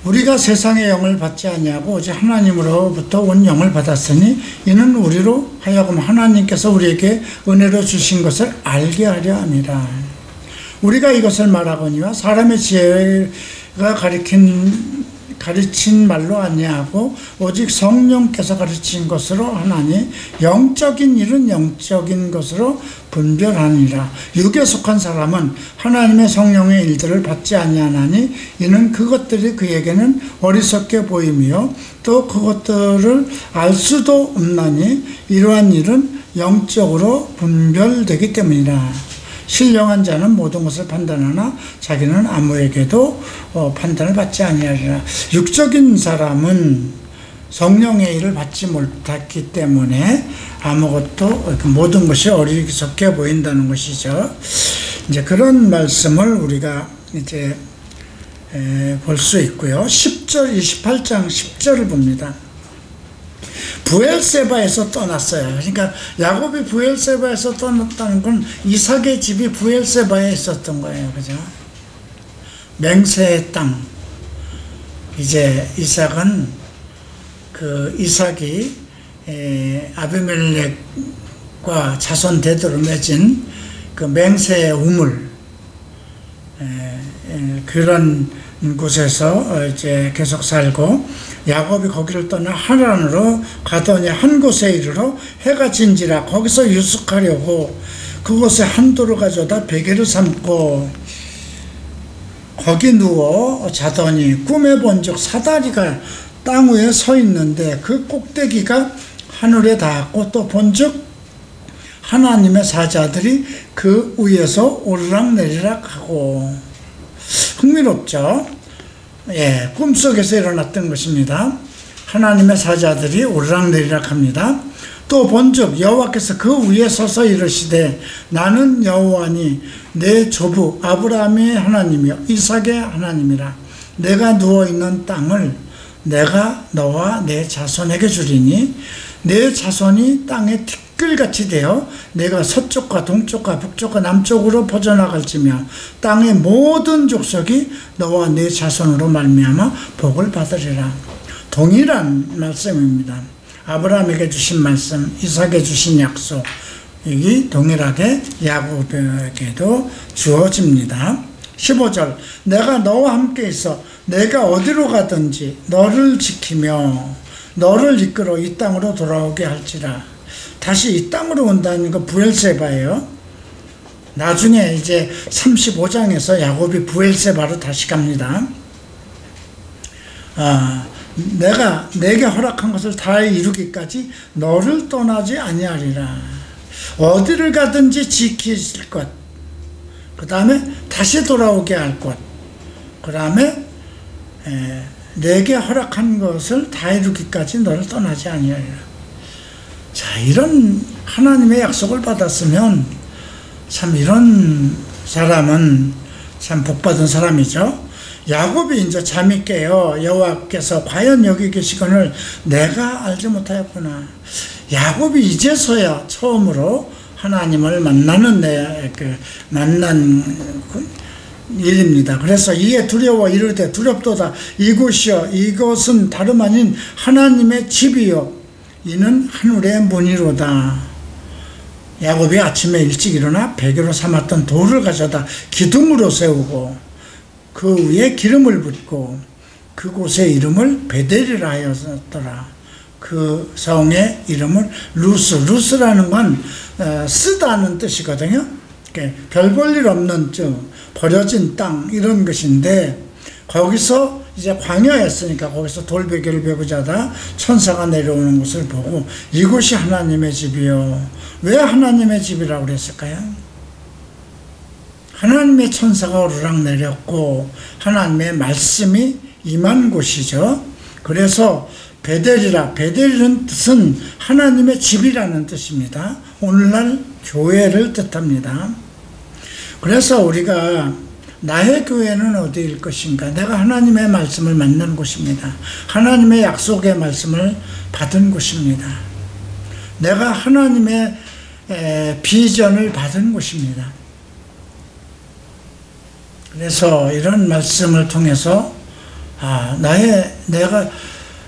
우리가 세상의 영을 받지 아니하고 오직 하나님으로부터 온 영을 받았으니 이는 우리로 하여금 하나님께서 우리에게 은혜로 주신 것을 알게 하려 함이라. 우리가 이것을 말하거니와 사람의 지혜가 가르친 말로 아니하고 오직 성령께서 가르친 것으로 하나니 영적인 일은 영적인 것으로 분별하니라. 육에 속한 사람은 하나님의 성령의 일들을 받지 아니하나니 이는 그것들이 그에게는 어리석게 보이며 또 그것들을 알 수도 없나니 이러한 일은 영적으로 분별되기 때문이라. 신령한 자는 모든 것을 판단하나 자기는 아무에게도 판단을 받지 아니하리라. 육적인 사람은 성령의 일을 받지 못했기 때문에 아무것도, 모든 것이 어리석게 보인다는 것이죠. 이제 그런 말씀을 우리가 이제 볼 수 있고요. 10절, 28장 10절을 봅니다. 부엘세바에서 떠났어요. 그러니까 야곱이 부엘세바에서 떠났다는 건 이삭의 집이 부엘세바에 있었던 거예요. 그죠? 맹세의 땅. 이제 이삭은 이삭이 아비멜렉과 자손 대대로 맺은 그 맹세의 우물, 그런 곳에서 이제 계속 살고, 야곱이 거기를 떠나 하란으로 가더니 한 곳에 이르러 해가 진지라 거기서 유숙하려고 그곳에 한 돌을 가져다 베개를 삼고 거기 누워 자더니 꿈에 본즉 사다리가 땅 위에 서 있는데 그 꼭대기가 하늘에 닿았고 또 본즉 하나님의 사자들이 그 위에서 오르락내리락 하고. 흥미롭죠? 예, 꿈속에서 일어났던 것입니다. 하나님의 사자들이 오르락내리락 합니다. 또 본즉 여호와께서 그 위에 서서 이르시되 나는 여호와니 내 조부 아브라함의 하나님이요 이삭의 하나님이라. 내가 누워있는 땅을 내가 너와 내 자손에게 주리니 내 자손이 땅에 티끌같이 되어 내가 서쪽과 동쪽과 북쪽과 남쪽으로 퍼져나갈지며 땅의 모든 족속이 너와 내 자손으로 말미암아 복을 받으리라. 동일한 말씀입니다. 아브라함에게 주신 말씀, 이삭에게 주신 약속이 동일하게 야곱에게도 주어집니다. 15절 내가 너와 함께 있어 내가 어디로 가든지 너를 지키며 너를 이끌어 이 땅으로 돌아오게 할지라. 다시 이 땅으로 온다는 거 부엘세바예요. 나중에 이제 35장에서 야곱이 부엘세바로 다시 갑니다. 내가 내게 허락한 것을 다 이루기까지 너를 떠나지 아니하리라. 어디를 가든지 지키실 것, 그 다음에 다시 돌아오게 할 것, 그 다음에 내게 허락한 것을 다 이루기까지 너를 떠나지 아니하리라. 자, 이런 하나님의 약속을 받았으면 참 이런 사람은 참 복받은 사람이죠. 야곱이 이제 잠이 깨어 여호와께서 과연 여기 계시거늘 내가 알지 못하였구나. 야곱이 이제서야 처음으로 하나님을 만난 일입니다. 그래서 이에 두려워 이르되 두렵도다. 이곳이여 이것은 다름 아닌 하나님의 집이요 이는 하늘의 문이로다. 야곱이 아침에 일찍 일어나 베개로 삼았던 돌을 가져다 기둥으로 세우고 그 위에 기름을 붓고 그곳의 이름을 베델이라 하였더라. 그 성의 이름을 루스라는 건 쓰다는 뜻이거든요. 별 볼 일 없는 버려진 땅 이런 것인데, 거기서 이제 광야였으니까 거기서 돌베개를 베고 자다 천사가 내려오는 것을 보고 이곳이 하나님의 집이요. 왜 하나님의 집이라고 그랬을까요? 하나님의 천사가 오르락 내렸고 하나님의 말씀이 임한 곳이죠. 그래서 베델이라는 뜻은 하나님의 집이라는 뜻입니다. 오늘날 교회를 뜻합니다. 그래서 우리가 나의 교회는 어디일 것인가? 내가 하나님의 말씀을 만난 곳입니다. 하나님의 약속의 말씀을 받은 곳입니다. 내가 하나님의 비전을 받은 곳입니다. 그래서 이런 말씀을 통해서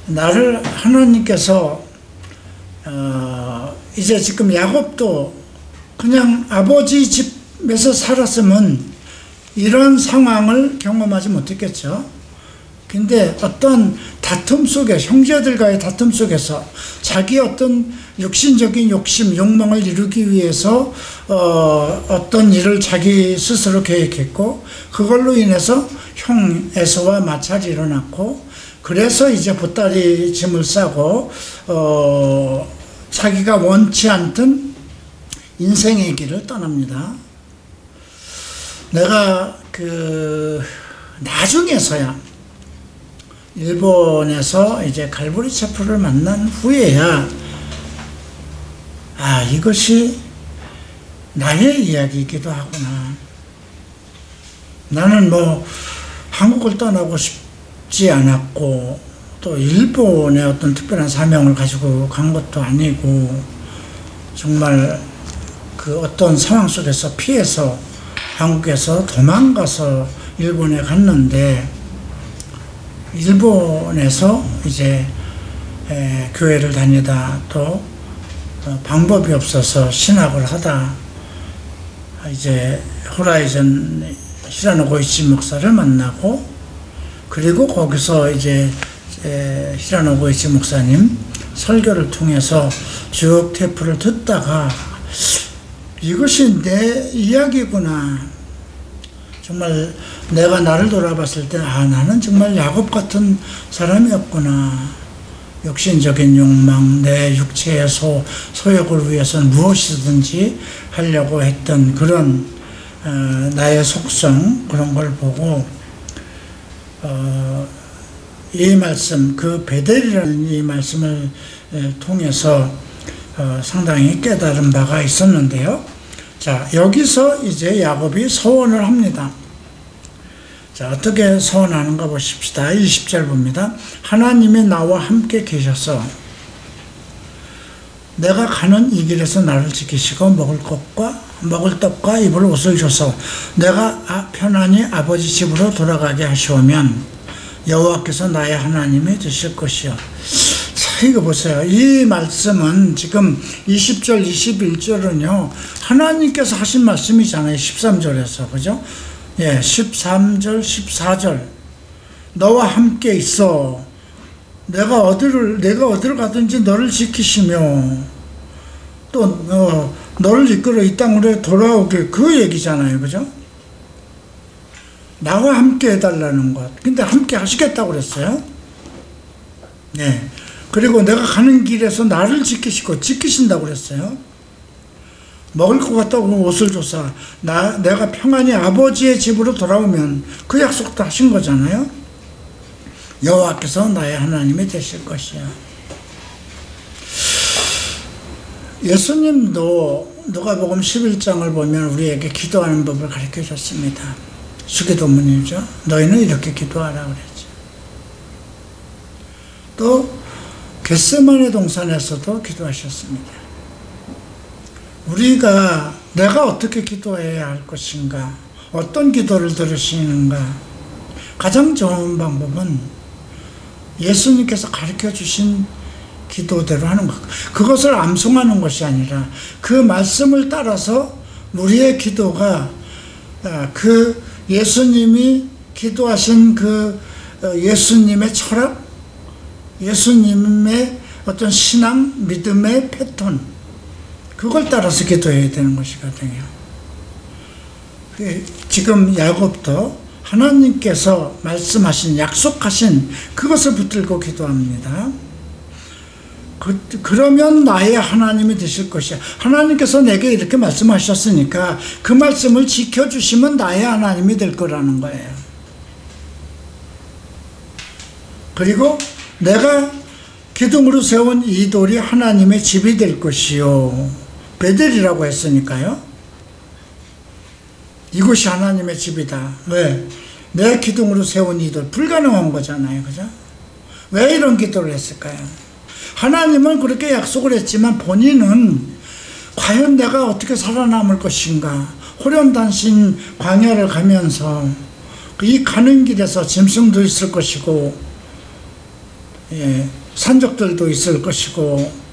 나를 하나님께서 이제 지금 야곱도 그냥 아버지 집에서 살았으면 이런 상황을 경험하지 못했겠죠. 근데 어떤 다툼 속에, 형제들과의 다툼 속에서 자기 어떤 육신적인 욕심, 욕망을 이루기 위해서 어떤 일을 자기 스스로 계획했고, 그걸로 인해서 형 에서와 마찰이 일어났고, 그래서 이제 보따리 짐을 싸고 자기가 원치 않던 인생의 길을 떠납니다. 내가 나중에서야 일본에서 이제 갈보리 체프를 만난 후에야 이것이 나의 이야기이기도 하구나. 나는 한국을 떠나고 싶지 않았고 또 일본의 어떤 특별한 사명을 가지고 간 것도 아니고, 정말 그 어떤 상황 속에서 피해서 한국에서 도망가서 일본에 갔는데, 일본에서 이제 교회를 다니다 또 방법이 없어서 신학을 하다 이제 호라이즌 히라노고이치 목사를 만나고, 그리고 거기서 이제 히라노고이치 목사님 설교를 통해서 쭉 테이프를 듣다가 이것이 내 이야기구나. 정말 내가 나를 돌아봤을 때, 나는 정말 야곱 같은 사람이었구나. 욕심적인 욕망, 내 육체의 소욕을 위해서는 무엇이든지 하려고 했던 그런 나의 속성, 그런 걸 보고 이 말씀, 그 베델이라는 이 말씀을 통해서 상당히 깨달은 바가 있었는데요. 자, 여기서 이제 야곱이 서원을 합니다. 자, 어떻게 서원하는가 보십시다. 20절 봅니다. 하나님이 나와 함께 계셔서 내가 가는 이 길에서 나를 지키시고 먹을 떡과 입을 옷을 줘서 내가 편안히 아버지 집으로 돌아가게 하시오면 여호와께서 나의 하나님이 되실 것이요. 자, 이거 보세요. 이 말씀은 지금 20절, 21절은요, 하나님께서 하신 말씀이잖아요. 13절에서. 그죠? 예, 13절, 14절. 너와 함께 있어. 내가 어디를 가든지 너를 지키시며, 또, 너를 이끌어 이 땅으로 돌아오게, 그 얘기잖아요. 그죠? 나와 함께 해달라는 것. 근데 함께 하시겠다고 그랬어요. 네. 그리고 내가 가는 길에서 나를 지키신다고 그랬어요. 먹을 것 같다고 옷을 줘서 내가 평안히 아버지의 집으로 돌아오면 그 약속도 하신 거잖아요. 여호와께서 나의 하나님이 되실 것이야. 예수님도 누가복음 11장을 보면 우리에게 기도하는 법을 가르쳐 줬습니다. 수기도문이죠. 너희는 이렇게 기도하라 그랬죠. 또 겟세마네 동산에서도 기도하셨습니다. 내가 어떻게 기도해야 할 것인가, 어떤 기도를 들으시는가, 가장 좋은 방법은 예수님께서 가르쳐 주신 기도대로 하는 것. 그것을 암송하는 것이 아니라 그 말씀을 따라서 우리의 기도가 그 예수님이 기도하신 그 예수님의 철학, 예수님의 어떤 신앙, 믿음의 패턴, 그걸 따라서 기도해야 되는 것이거든요. 지금 야곱도 하나님께서 말씀하신, 약속하신 그것을 붙들고 기도합니다. 그러면 나의 하나님이 되실 것이야. 하나님께서 내게 이렇게 말씀하셨으니까 그 말씀을 지켜주시면 나의 하나님이 될 거라는 거예요. 그리고 내가 기둥으로 세운 이 돌이 하나님의 집이 될 것이요. 베델이라고 했으니까요. 이곳이 하나님의 집이다. 왜? 내 기둥으로 세운 이 돌. 불가능한 거잖아요. 그죠? 왜 이런 기도를 했을까요? 하나님은 그렇게 약속을 했지만 본인은 과연 내가 어떻게 살아남을 것인가. 호련단신 광야를 가면서 이 가는 길에서 짐승도 있을 것이고, 산적들도 있을 것이고,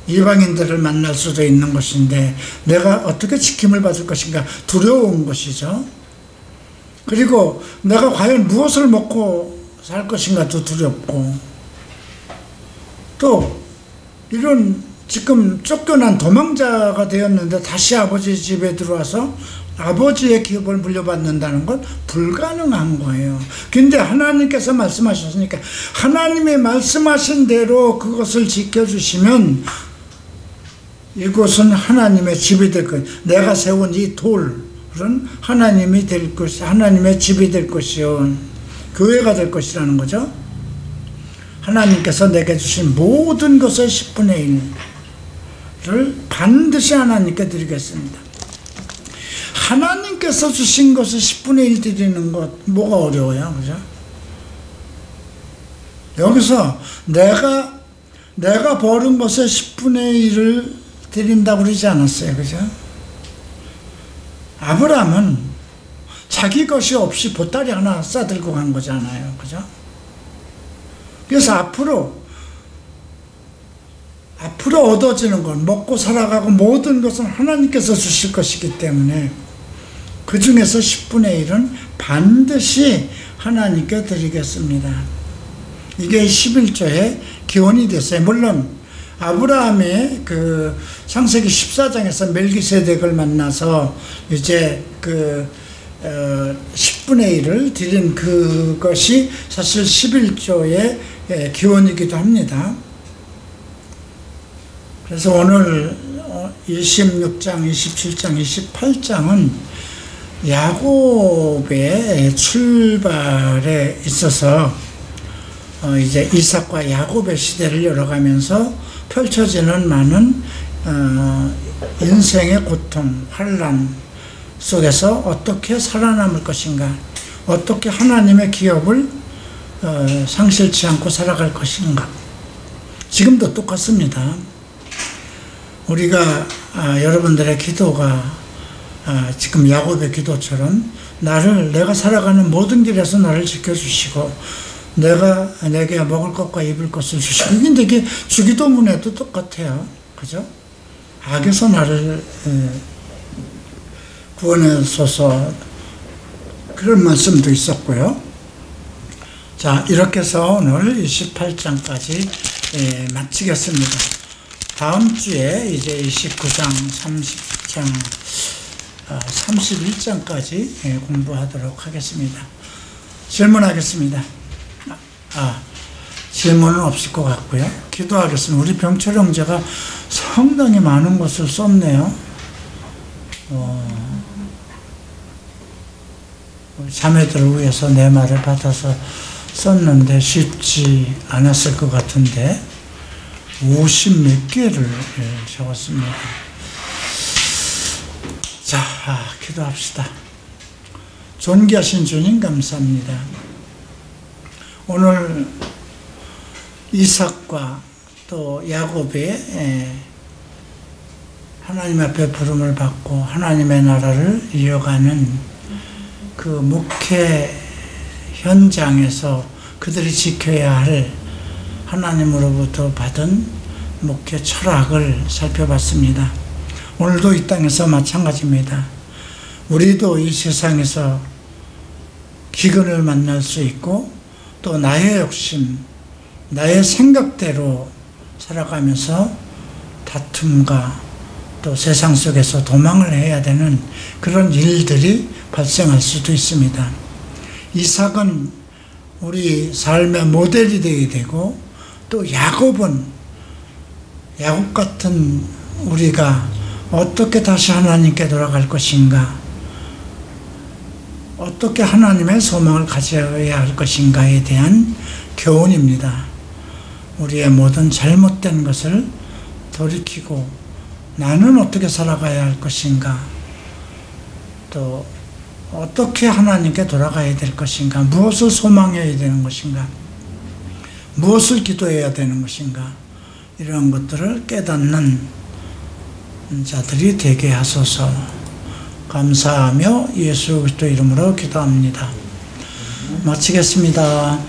이방인들을 만날 수도 있는 것인데 내가 어떻게 지킴을 받을 것인가 두려운 것이죠. 그리고 내가 과연 무엇을 먹고 살 것인가도 두렵고, 또 이런 지금 쫓겨난 도망자가 되었는데 다시 아버지 집에 들어와서 아버지의 기업을 물려받는다는 건 불가능한 거예요. 근데 하나님께서 말씀하셨으니까 하나님이 말씀하신 대로 그것을 지켜주시면 이곳은 하나님의 집이 될 것. 내가 세운 이 돌은 하나님이 될 것, 하나님의 집이 될 것이요. 교회가 될 것이라는 거죠. 하나님께서 내게 주신 모든 것의 10분의 1을 반드시 하나님께 드리겠습니다. 하나님께서 주신 것을 10분의 1 드리는 것, 뭐가 어려워요, 그죠? 여기서 내가 버는 것의 10분의 1을 드린다고 그러지 않았어요, 그죠? 아브라함은 자기 것이 없이 보따리 하나 싸들고 간 거잖아요, 그죠? 그래서 앞으로 얻어지는 것, 먹고 살아가고 모든 것은 하나님께서 주실 것이기 때문에 그 중에서 10분의 1은 반드시 하나님께 드리겠습니다. 이게 11조의 기원이 됐어요. 물론 아브라함의 그 창세기 14장에서 멜기세덱을 만나서 이제 그 10분의 1을 드린 그것이 사실 11조의 기원이기도 합니다. 그래서 오늘 26장, 27장, 28장은 야곱의 출발에 있어서 이제 이삭과 야곱의 시대를 열어가면서 펼쳐지는 많은 인생의 고통, 환난 속에서 어떻게 살아남을 것인가, 어떻게 하나님의 기업을 상실치 않고 살아갈 것인가. 지금도 똑같습니다. 우리가 여러분들의 기도가 지금 야곱의 기도처럼 내가 살아가는 모든 길에서 나를 지켜주시고 내게 먹을 것과 입을 것을 주시고, 근데 이게 주기도문에도 똑같아요. 그죠? 악에서 나를 구원하소서, 그런 말씀도 있었고요. 자, 이렇게 해서 오늘 28장까지 마치겠습니다. 다음 주에 이제 29장, 30장, 31장까지 공부하도록 하겠습니다. 질문하겠습니다. 질문은 없을 것 같고요. 기도하겠습니다. 우리 병철 형제가 상당히 많은 것을 썼네요. 자매들을 위해서 내 말을 받아서 썼는데 쉽지 않았을 것 같은데 50몇 개를 적었습니다. 자, 기도합시다. 존귀하신 주님 감사합니다. 오늘 이삭과 또 야곱의 하나님 앞에 부름을 받고 하나님의 나라를 이어가는 그 목회 현장에서 그들이 지켜야 할 하나님으로부터 받은 목회 철학을 살펴봤습니다. 오늘도 이 땅에서 마찬가지입니다. 우리도 이 세상에서 기근을 만날 수 있고 또 나의 욕심, 나의 생각대로 살아가면서 다툼과 또 세상 속에서 도망을 해야 되는 그런 일들이 발생할 수도 있습니다. 이삭은 우리 삶의 모델이 되어야 되고, 또 야곱 같은 우리가 어떻게 다시 하나님께 돌아갈 것인가, 어떻게 하나님의 소망을 가져야 할 것인가에 대한 교훈입니다. 우리의 모든 잘못된 것을 돌이키고 나는 어떻게 살아가야 할 것인가, 또 어떻게 하나님께 돌아가야 될 것인가, 무엇을 소망해야 되는 것인가, 무엇을 기도해야 되는 것인가, 이런 것들을 깨닫는 자들이 되게 하소서. 감사하며 예수 그리스도 이름으로 기도합니다. 마치겠습니다.